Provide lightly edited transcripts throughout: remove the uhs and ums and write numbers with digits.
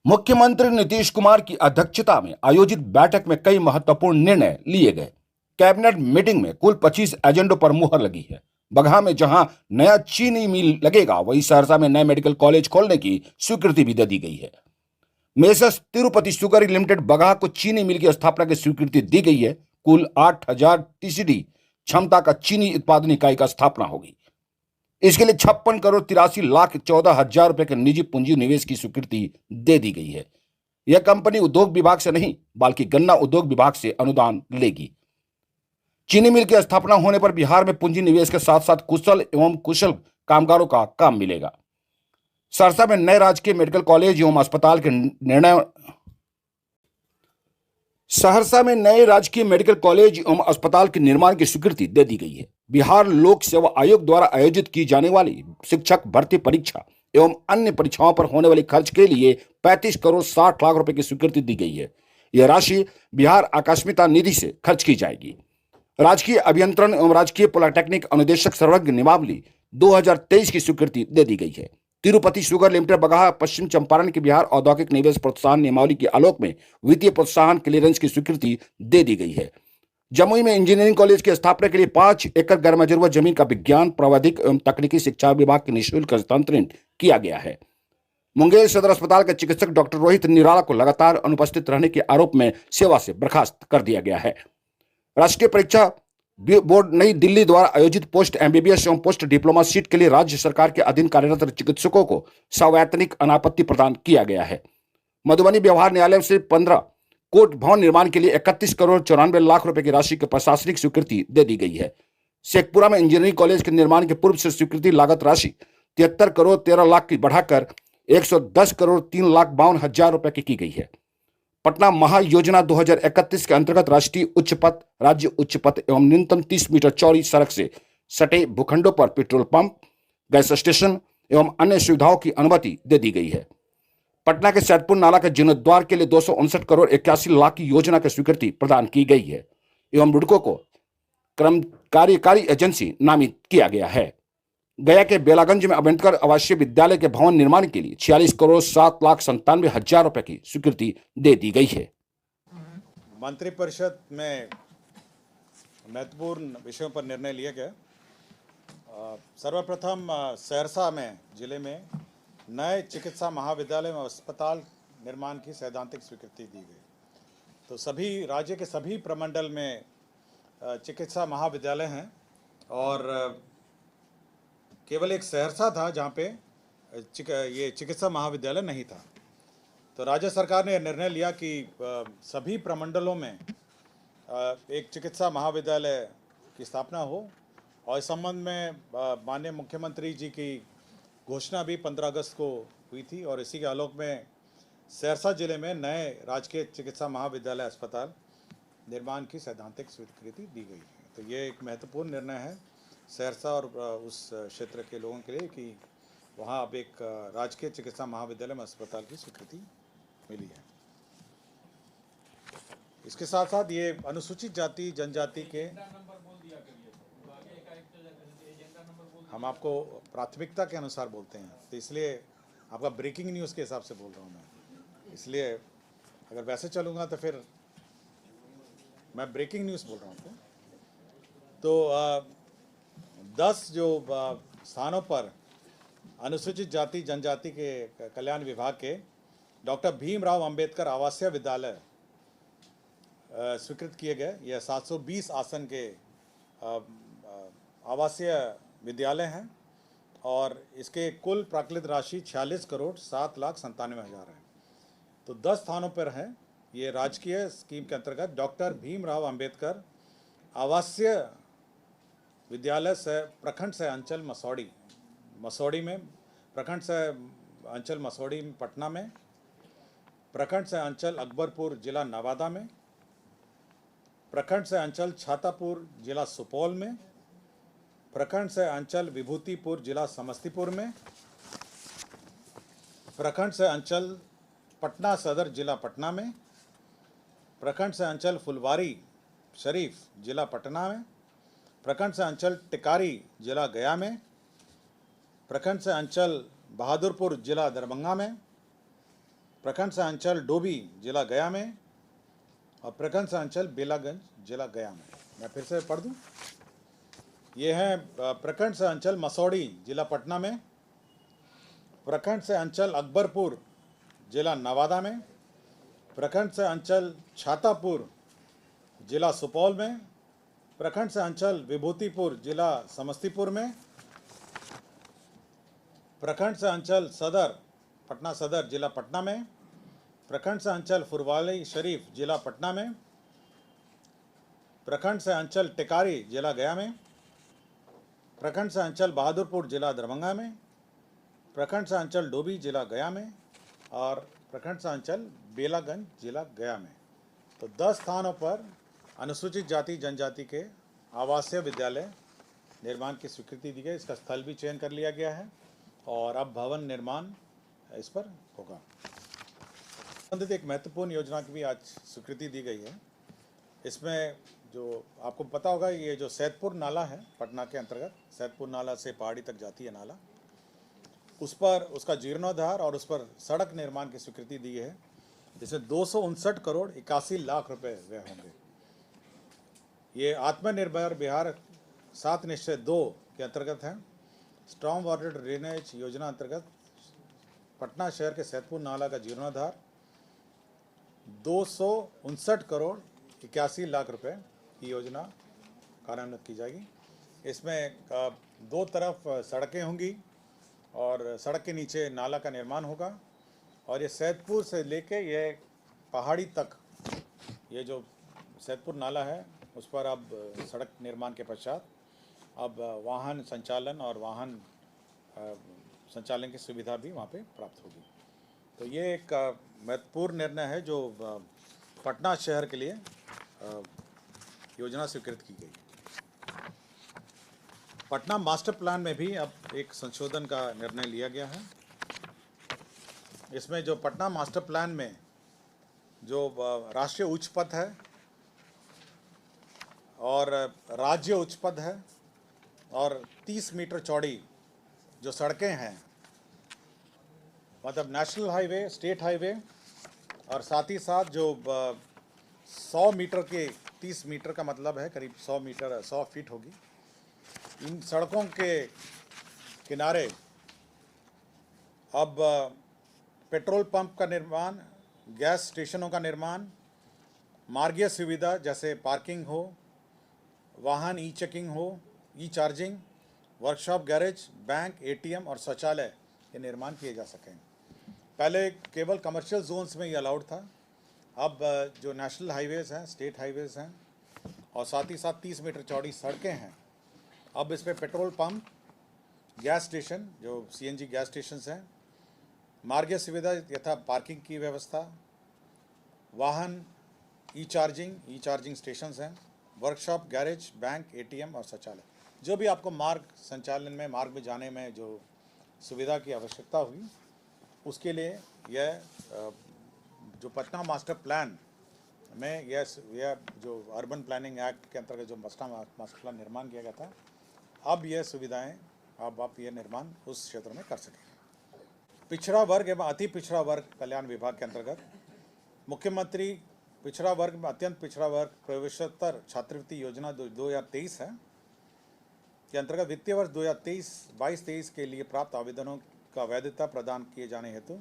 मुख्यमंत्री नीतीश कुमार की अध्यक्षता में आयोजित बैठक में कई महत्वपूर्ण निर्णय लिए गए। कैबिनेट मीटिंग में कुल 25 एजेंडों पर मुहर लगी है। बगहा में जहां नया चीनी मिल लगेगा, वहीं सहरसा में नए मेडिकल कॉलेज खोलने की स्वीकृति भी दे दी गई है। Messrs Tirupati sugar limited Bagaha को चीनी मिल की स्थापना की स्वीकृति दी गई है। कुल 8,000 टीसीडी क्षमता का चीनी उत्पादन इकाई का स्थापना होगी। इसके लिए 56,83,14,000 रुपए के निजी पूंजी निवेश की स्वीकृति दे दी गई है। यह कंपनी उद्योग विभाग से नहीं, बल्कि गन्ना उद्योग विभाग से अनुदान लेगी। चीनी मिल की स्थापना होने पर बिहार में पूंजी निवेश के साथ साथ कुशल एवं कुशल कामगारों का काम मिलेगा। सहरसा में नए राजकीय मेडिकल कॉलेज एवं अस्पताल के निर्णय सहरसा में नए राजकीय मेडिकल कॉलेज एवं अस्पताल के निर्माण की स्वीकृति दे दी गई है। बिहार लोक सेवा आयोग द्वारा आयोजित की जाने वाली शिक्षक भर्ती परीक्षा एवं अन्य परीक्षाओं पर होने वाले खर्च के लिए 35 करोड़ 60 लाख रुपए की स्वीकृति दी गई है। यह राशि बिहार आकस्मिकता निधि से खर्च की जाएगी। राजकीय अभियंत्रण एवं राजकीय पॉलिटेक्निक अनुदेशक सर्वज्ञ नियमावली 2023 की स्वीकृति दे दी गई है। तिरुपति शुगर लिमिटेड बगहा पश्चिम चंपारण के बिहार औद्योगिक निवेश प्रोत्साहन नियमावली के आलोक में वित्तीय प्रोत्साहन क्लियरेंस की स्वीकृति दे दी गई है। जमुई में इंजीनियरिंग कॉलेज की स्थापना के लिए 5 एकड़ गैरमजरूआ जमीन का विज्ञान, प्रावैधिक एवं तकनीकी शिक्षा विभाग के निःशुल्क हस्तांतरण किया गया है। मुंगेर सदर अस्पताल के चिकित्सक डॉक्टर रोहित निराला को लगातार अनुपस्थित रहने के आरोप में सेवा से बर्खास्त कर दिया गया है। राष्ट्रीय परीक्षा बोर्ड नई दिल्ली द्वारा आयोजित पोस्ट एमबीबीएस एवं पोस्ट डिप्लोमा सीट के लिए राज्य सरकार के अधीन कार्यरत चिकित्सकों को सवैतनिक अनापत्ति प्रदान किया गया है। मधुबनी व्यवहार न्यायालय से 15 कोर्ट भवन निर्माण के लिए 31 करोड़ 94 लाख रुपए की राशि की प्रशासनिक स्वीकृति दे दी गई है। शेखपुरा में इंजीनियरिंग कॉलेज के निर्माण के पूर्व से स्वीकृति लागत राशि 73 करोड़ 13 लाख की बढ़ाकर 110 करोड़ 3,52,000 रुपए की गई है। पटना महायोजना 2031 के अंतर्गत राष्ट्रीय उच्च पथ, राज्य उच्च पथ एवं न्यूनतम 30 मीटर चौड़ी सड़क से सटे भूखंडों पर पेट्रोल पंप, गैस स्टेशन एवं अन्य सुविधाओं की अनुमति दे दी गई है। पटना के सैदपुर नाला के जीर्णोद्धार के लिए 259 करोड़ 81 लाख की योजना की स्वीकृति प्रदान की गई है एवं रुडको को कार्यकारी एजेंसी नामित किया गया है। गया के बेलागंज में अम्बेडकर आवासीय विद्यालय के भवन निर्माण के लिए 46 करोड़ 7,97,000 रुपए की स्वीकृति दे दी गई है। मंत्रिपरिषद में महत्वपूर्ण विषयों पर निर्णय लिए गए। सर्वप्रथम सहरसा में जिले में नए चिकित्सा महाविद्यालय में अस्पताल निर्माण की सैद्धांतिक स्वीकृति दी गई। तो सभी राज्य के सभी प्रमंडल में चिकित्सा महाविद्यालय हैं और केवल एक सहरसा था जहाँ पे ये चिकित्सा महाविद्यालय नहीं था। तो राज्य सरकार ने निर्णय लिया कि सभी प्रमंडलों में एक चिकित्सा महाविद्यालय की स्थापना हो और इस संबंध में माननीय मुख्यमंत्री जी की घोषणा भी 15 अगस्त को हुई थी और इसी के आलोक में सहरसा जिले में नए राजकीय चिकित्सा महाविद्यालय अस्पताल निर्माण की सैद्धांतिक स्वीकृति दी गई है। तो ये एक महत्वपूर्ण निर्णय है सहरसा और उस क्षेत्र के लोगों के लिए कि वहाँ अब एक राजकीय चिकित्सा महाविद्यालय में अस्पताल की स्वीकृति मिली है। इसके साथ साथ ये अनुसूचित जाति जनजाति के हम आपको प्राथमिकता के अनुसार बोलते हैं, तो इसलिए आपका ब्रेकिंग न्यूज़ के हिसाब से बोल रहा हूँ मैं। इसलिए अगर वैसे चलूँगा तो फिर मैं ब्रेकिंग न्यूज़ बोल रहा हूँ। तो 10 जो स्थानों पर अनुसूचित जाति जनजाति के कल्याण विभाग के डॉक्टर भीमराव अंबेडकर आवासीय विद्यालय स्वीकृत किए गए। यह 720 आसन के आवासीय विद्यालय हैं और इसके कुल प्राकृत राशि 46 करोड़ 7,97,000 है। तो 10 स्थानों पर है। ये राजकीय स्कीम के अंतर्गत डॉक्टर भीमराव अंबेडकर आवासीय विद्यालय से प्रखंड से अंचल मसौड़ी में, प्रखंड से अंचल मसौड़ी पटना में, प्रखंड से अंचल अकबरपुर जिला नवादा में, प्रखंड से अंचल छातापुर जिला सुपौल में, प्रखंड से अंचल विभूतिपुर जिला समस्तीपुर में, प्रखंड से अंचल पटना सदर जिला पटना में, प्रखंड से अंचल फुलवारी शरीफ जिला पटना में, प्रखंड से अंचल टिकारी जिला गया में, प्रखंड से अंचल बहादुरपुर जिला दरभंगा में, प्रखंड सह अंचल डोभी जिला गया में और प्रखंड सह अंचल बेलागंज जिला गया में। मैं फिर से पढ़ दूं। ये है प्रखंड सह अंचल मसौड़ी जिला पटना में, प्रखंड से अंचल अकबरपुर जिला नवादा में, प्रखंड से अंचल छातापुर जिला सुपौल में, प्रखंड से अंचल विभूतिपुर जिला समस्तीपुर में, प्रखंड से अंचल सदर पटना सदर जिला पटना में, प्रखंड से अंचल फुरवाली शरीफ जिला पटना में, प्रखंड से अंचल टिकारी जिला गया में, प्रखंड से अंचल बहादुरपुर जिला दरभंगा में, प्रखंड से अंचल डोभी जिला गया में और प्रखंड से अंचल बेलागंज जिला गया में। तो 10 स्थानों पर अनुसूचित जाति जनजाति के आवासीय विद्यालय निर्माण की स्वीकृति दी गई। इसका स्थल भी चयन कर लिया गया है और अब भवन निर्माण इस पर होगा। संबंधित एक महत्वपूर्ण योजना की भी आज स्वीकृति दी गई है। इसमें जो आपको पता होगा, ये जो सैदपुर नाला है पटना के अंतर्गत, सैदपुर नाला से पहाड़ी तक जाती है नाला, उस पर उसका जीर्णोद्धार और उस पर सड़क निर्माण की स्वीकृति दी है, जिसमें 259 करोड़ 81 लाख रुपए व्यय होंगे। ये आत्मनिर्भर बिहार 7 निश्चय 2 के अंतर्गत है। स्ट्रॉन्ग वाटर ड्रेनेज योजना अंतर्गत पटना शहर के सैदपुर नाला का जीर्णोद्धार 259 करोड़ 81 लाख रुपए की योजना कार्यान्वित की जाएगी। इसमें 2 तरफ सड़कें होंगी और सड़क के नीचे नाला का निर्माण होगा और ये सैदपुर से लेके ये पहाड़ी तक, ये जो सैदपुर नाला है उस पर अब सड़क निर्माण के पश्चात अब वाहन संचालन और वाहन संचालन की सुविधा भी वहाँ पे प्राप्त होगी। तो ये एक महत्वपूर्ण निर्णय है जो पटना शहर के लिए योजना स्वीकृत की गई। पटना मास्टर प्लान में भी अब एक संशोधन का निर्णय लिया गया है। इसमें जो पटना मास्टर प्लान में जो राष्ट्रीय उच्च पथ है और राज्य उच्च पथ है और 30 मीटर चौड़ी जो सड़कें हैं, मतलब नेशनल हाईवे, स्टेट हाईवे और साथ ही साथ जो 100 मीटर के 30 मीटर का मतलब है करीब 100 मीटर 100 फीट होगी। इन सड़कों के किनारे अब पेट्रोल पंप का निर्माण, गैस स्टेशनों का निर्माण, मार्गीय सुविधा जैसे पार्किंग हो, वाहन ई चेकिंग हो, e charging, workshop, garage, bank, ATM और शौचालय के निर्माण किए जा सकें। पहले केवल कमर्शियल जोन्स में ये अलाउड था। अब जो नेशनल हाईवेज़ हैं, स्टेट हाईवेज़ हैं और साथ ही साथ 30 मीटर चौड़ी सड़कें हैं, अब इस पर पेट्रोल पंप, गैस स्टेशन जो सीएनजी गैस स्टेशन हैं, मार्गीय सुविधा यथा पार्किंग की व्यवस्था, वाहन ई चार्जिंग स्टेशन हैं, वर्कशॉप, गैरेज, बैंक, एटीएम और शौचालय, जो भी आपको मार्ग संचालन में, मार्ग में जाने में जो सुविधा की आवश्यकता होगी, उसके लिए यह जो पटना मास्टर प्लान में यह जो अर्बन प्लानिंग एक्ट के अंतर्गत जो मास्टर प्लान निर्माण किया गया था, अब यह सुविधाएं अब आप ये निर्माण उस क्षेत्र में कर सकेंगे। पिछड़ा वर्ग एवं अति पिछड़ा वर्ग कल्याण विभाग के अंतर्गत मुख्यमंत्री पिछड़ा वर्ग में अत्यंत पिछड़ा वर्ग प्रवेशोत्तर छात्रवृत्ति योजना 2023 है के अंतर्गत वित्तीय वर्ष 2022-23 के लिए प्राप्त आवेदनों का वैधता प्रदान किए जाने हेतु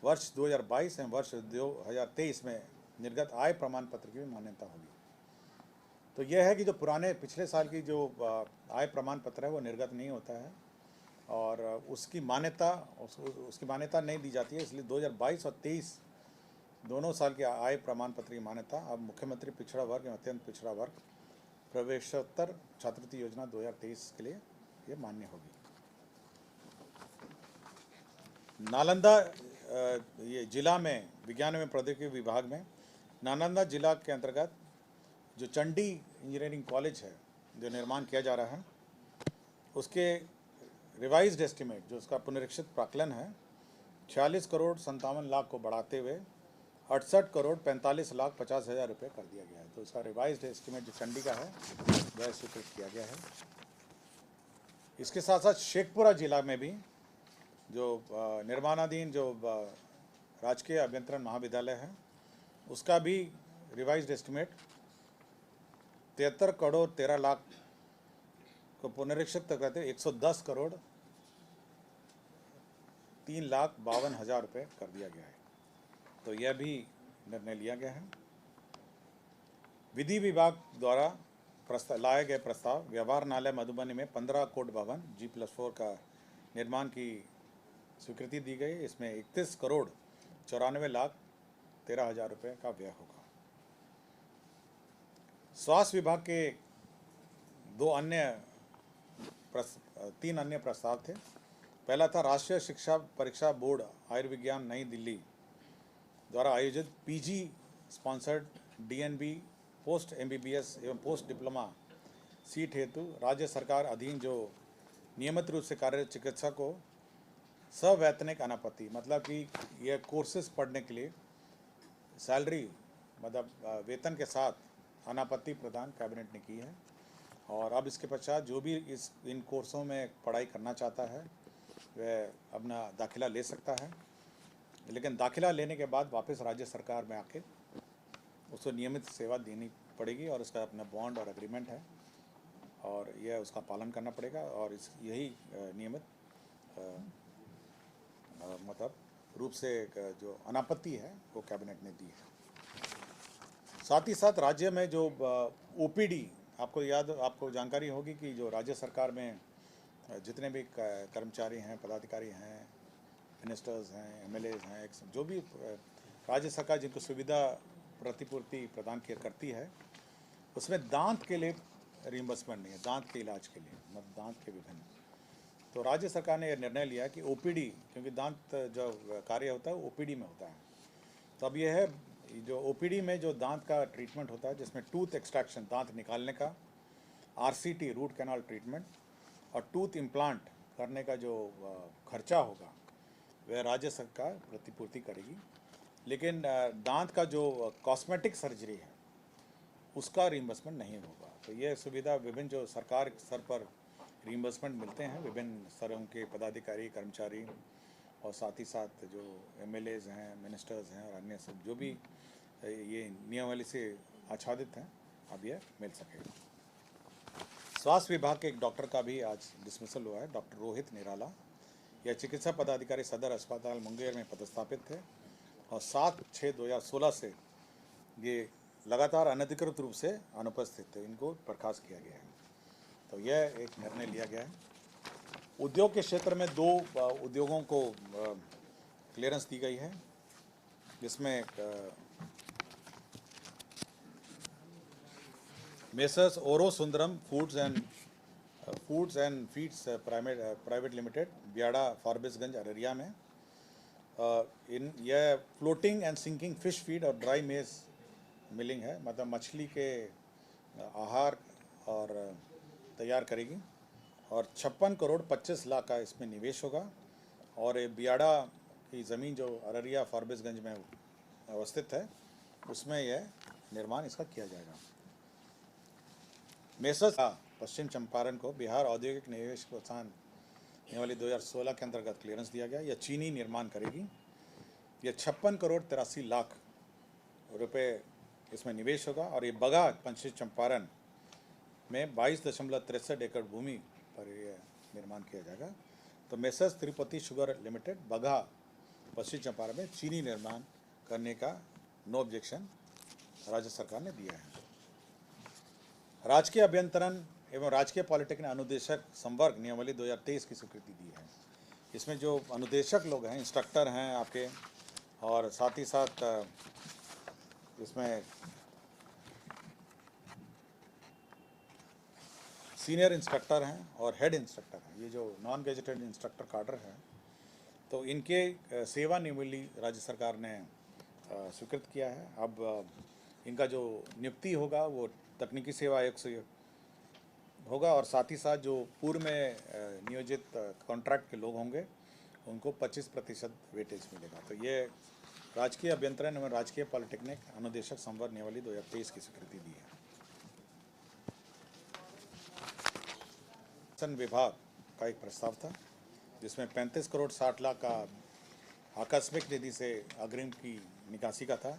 वर्ष 2022 एवं वर्ष 2023 में निर्गत आय प्रमाण पत्र की भी मान्यता होगी। तो यह है कि जो पुराने पिछले साल की जो आय प्रमाण पत्र है वो निर्गत नहीं होता है और उसकी मान्यता नहीं दी जाती है, इसलिए 2022 और 23 दोनों साल के आय प्रमाण पत्र की मान्यता अब मुख्यमंत्री पिछड़ा वर्ग एवं अत्यंत पिछड़ा वर्ग प्रवेशोत्तर छात्रवृत्ति योजना 2023 के लिए ये मान्य होगी। नालंदा ये जिला में विज्ञान एवं प्रौद्योगिकी विभाग में नालंदा जिला के अंतर्गत जो चंडी इंजीनियरिंग कॉलेज है जो निर्माण किया जा रहा है, उसके रिवाइज्ड एस्टिमेट जो उसका पुनरीक्षित प्राक्कलन है 46 करोड़ 57 लाख को बढ़ाते हुए 68 करोड़ 45 लाख 50 हज़ार रुपये कर दिया गया है। तो उसका रिवाइज्ड एस्टिमेट जो चंडी का है वह स्वीकृत किया गया है। इसके साथ साथ शेखपुरा जिला में भी जो निर्माणाधीन जो राजकीय अभियंत्रण महाविद्यालय है उसका भी रिवाइज्ड एस्टिमेट 73 करोड़ 13 लाख को पुनरीक्षित करते 110 करोड़ 3,52,000 रुपये कर दिया गया है। तो यह भी निर्णय लिया गया है। विधि विभाग द्वारा लाए गए प्रस्ताव व्यवहारणालय मधुबनी में 15 कोट भवन G+4 का निर्माण की स्वीकृति दी गई। इसमें 31 करोड़ 94,13,000 रुपये का व्यय होगा। स्वास्थ्य विभाग के तीन अन्य प्रस्ताव थे। पहला था राष्ट्रीय शिक्षा परीक्षा बोर्ड आयुर्विज्ञान नई दिल्ली द्वारा आयोजित PG sponsored DNB post MBBS एवं पोस्ट डिप्लोमा सीट हेतु राज्य सरकार अधीन जो नियमित रूप से कार्यरत चिकित्सक को सवैतनिक अनापत्ति मतलब कि यह कोर्सेज पढ़ने के लिए सैलरी मतलब वेतन के साथ अनापत्ति प्रदान कैबिनेट ने की है। और अब इसके पश्चात जो भी इन कोर्सों में पढ़ाई करना चाहता है वह अपना दाखिला ले सकता है, लेकिन दाखिला लेने के बाद वापस राज्य सरकार में आके उसको नियमित सेवा देनी पड़ेगी और उसका अपना बॉन्ड और एग्रीमेंट है और यह उसका पालन करना पड़ेगा और यही नियमित मतलब रूप से जो अनापत्ति है वो कैबिनेट ने दी है। साथ ही साथ राज्य में जो OPD आपको जानकारी होगी कि जो राज्य सरकार में जितने भी कर्मचारी हैं, पदाधिकारी हैं, मिनिस्टर्स हैं, MLAs हैं, जो भी राज्य सरकार जिनको सुविधा प्रतिपूर्ति प्रदान करती है उसमें दांत के लिए रिइंबर्समेंट नहीं है, दांत के इलाज के लिए मतलब दांत के विभिन्न। तो राज्य सरकार ने यह निर्णय लिया कि OPD क्योंकि दांत जो कार्य होता है OPD में होता है, तो अब यह है जो OPD में जो दांत का ट्रीटमेंट होता है जिसमें टूथ एक्सट्रैक्शन दांत निकालने का, RCT रूट कैनाल ट्रीटमेंट और टूथ इम्प्लांट करने का जो खर्चा होगा वह राज्य सरकार प्रतिपूर्ति करेगी। लेकिन दांत का जो कॉस्मेटिक सर्जरी है उसका रिइंबर्समेंट नहीं होगा। तो ये सुविधा विभिन्न जो सरकार स्तर पर रिइंबर्समेंट मिलते हैं विभिन्न स्तरों के पदाधिकारी कर्मचारी और साथ ही साथ जो MLAs हैं, मिनिस्टर्स हैं और अन्य सब जो भी ये नियमावली से आच्छादित हैं अब यह मिल सकेगा। स्वास्थ्य विभाग के एक डॉक्टर का भी आज डिसमिसल हुआ है, डॉक्टर रोहित निराला। यह चिकित्सा पदाधिकारी सदर अस्पताल मुंगेर में पदस्थापित थे और 7/6/2016 से ये लगातार अनधिकृत रूप से अनुपस्थित थे, इनको बर्खास्त किया गया है। तो यह एक निर्णय लिया गया है। उद्योग के क्षेत्र में 2 उद्योगों को क्लियरेंस दी गई है, जिसमें messrs Auro Sundaram foods and feeds private limited Biyada Forbesganj Araria में यह floating and sinking fish feed और ड्राई मेज मिलिंग है, मतलब मछली के आहार और तैयार करेगी और 56 करोड़ 25 लाख का इसमें निवेश होगा। और ये बियाड़ा की ज़मीन जो अररिया फॉरबिसगंज में अवस्थित है उसमें यह निर्माण इसका किया जाएगा। मेसर्स पश्चिम चंपारण को बिहार औद्योगिक निवेश प्रोत्साहन नियमावली 2016 के अंतर्गत क्लियरेंस दिया गया। यह चीनी निर्माण करेगी। यह 56 करोड़ 83 लाख रुपए इसमें निवेश होगा और ये बगहा पश्चिम चंपारण में 22.63 एकड़ भूमि पर यह निर्माण किया जाएगा। तो messrs Tirupati sugar limited Bagaha Paschim Champaran में चीनी निर्माण करने का नो ऑब्जेक्शन राज्य सरकार ने दिया है। राजकीय अभियंत्रण एवं राजकीय पॉलिटेक्निक अनुदेशक संवर्ग नियमावली 2023 की स्वीकृति दी है। इसमें जो अनुदेशक लोग हैं, इंस्ट्रक्टर हैं आपके, और साथ ही साथ इसमें सीनियर इंस्ट्रक्टर हैं और हेड इंस्ट्रक्टर हैं। ये जो नॉन गेजेटेड इंस्ट्रक्टर काडर है तो इनके सेवा नियमावली राज्य सरकार ने स्वीकृत किया है। अब इनका जो नियुक्ति होगा वो तकनीकी सेवा आयोग से होगा और साथ ही साथ जो पूर्व में नियोजित कॉन्ट्रैक्ट के लोग होंगे उनको 25% वेटेज मिलेगा। तो ये राजकीय अभियंत्रण एवं राजकीय पॉलिटेक्निक अनुदेशक संवर्ग नियमावली 2023 की स्वीकृति दी है। विभाग का एक प्रस्ताव था जिसमें 35 करोड़ 60 लाख का आकस्मिक निधि से अग्रिम की निकासी का था,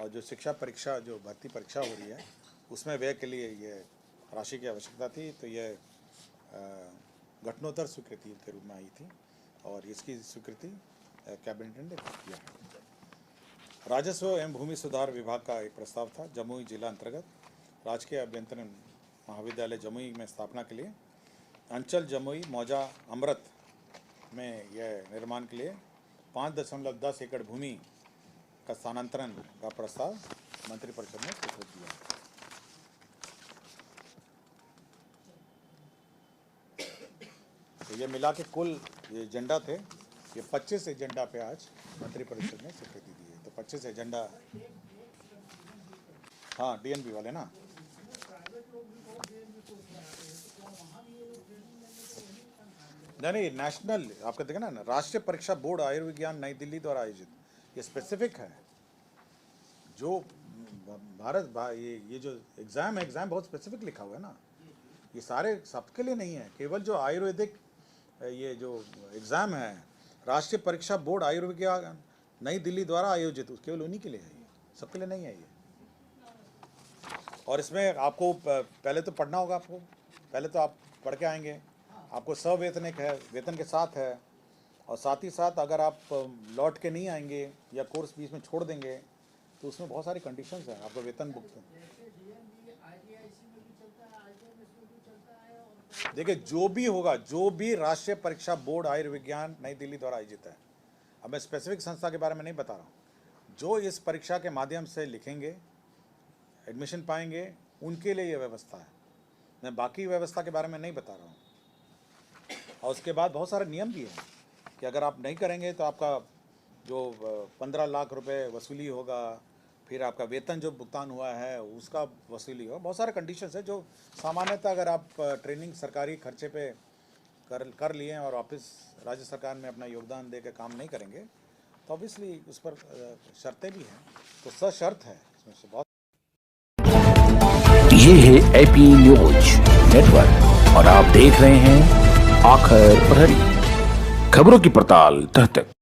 और जो शिक्षा परीक्षा जो भर्ती परीक्षा हो रही है उसमें व्यय के लिए ये राशि की आवश्यकता थी। तो ये घटनोत्तर स्वीकृति के रूप में आई थी और इसकी स्वीकृति कैबिनेट ने किया है। राजस्व एवं भूमि सुधार विभाग का एक प्रस्ताव था। जमुई जिला अंतर्गत राजकीय अभियंत्रण महाविद्यालय जमुई में स्थापना के लिए अंचल जमुई मौजा अमृत में यह निर्माण के लिए 5.10 एकड़ भूमि का स्थानांतरण का प्रस्ताव मंत्रिपरिषद ने स्वीकृत किया। तो ये मिला के कुल ये एजेंडा थे, ये 25 एजेंडा पे आज मंत्रिपरिषद ने स्वीकृति दी है। तो 25 एजेंडा, हाँ डीएनबी वाले ना, नहीं नेशनल आपका देखें ना, राष्ट्रीय परीक्षा बोर्ड आयुर्विज्ञान नई दिल्ली द्वारा आयोजित, ये स्पेसिफिक है। जो ये जो एग्ज़ाम है, एग्ज़ाम बहुत स्पेसिफिक लिखा हुआ है ना, ये सारे सबके लिए नहीं है। केवल जो आयुर्वेदिक ये जो एग्ज़ाम है राष्ट्रीय परीक्षा बोर्ड आयुर्विज्ञान नई दिल्ली द्वारा आयोजित, केवल उन्हीं के लिए है, ये सबके लिए नहीं है ये। और इसमें आपको पहले तो पढ़ना होगा, आपको पहले तो आप पढ़ के आएंगे, आपको सवेतनिक है, वेतन के साथ है, और साथ ही साथ अगर आप लौट के नहीं आएंगे या कोर्स बीच में छोड़ देंगे तो उसमें बहुत सारी कंडीशंस हैं, आपको वेतन भुगतान। देखिए जो भी होगा, जो भी राष्ट्रीय परीक्षा बोर्ड आयुर्विज्ञान नई दिल्ली द्वारा आयोजित है, अब मैं स्पेसिफिक संस्था के बारे में नहीं बता रहा हूँ, जो इस परीक्षा के माध्यम से लिखेंगे, एडमिशन पाएंगे, उनके लिए ये व्यवस्था है। मैं बाकी व्यवस्था के बारे में नहीं बता रहा हूँ। और उसके बाद बहुत सारे नियम भी हैं कि अगर आप नहीं करेंगे तो आपका जो 15 लाख रुपए वसूली होगा, फिर आपका वेतन जो भुगतान हुआ है उसका वसूली होगा। बहुत सारे कंडीशंस है जो सामान्यतः अगर आप ट्रेनिंग सरकारी खर्चे पे कर लिए और वापस राज्य सरकार में अपना योगदान दे के काम नहीं करेंगे तो ऑब्वियसली उस पर शर्तें भी हैं, तो सशर्त है इसमें से बहुत। ये है एपी न्यूज नेटवर्क और आप देख रहे हैं आखिर प्रहरी, खबरों की पड़ताल तह तक।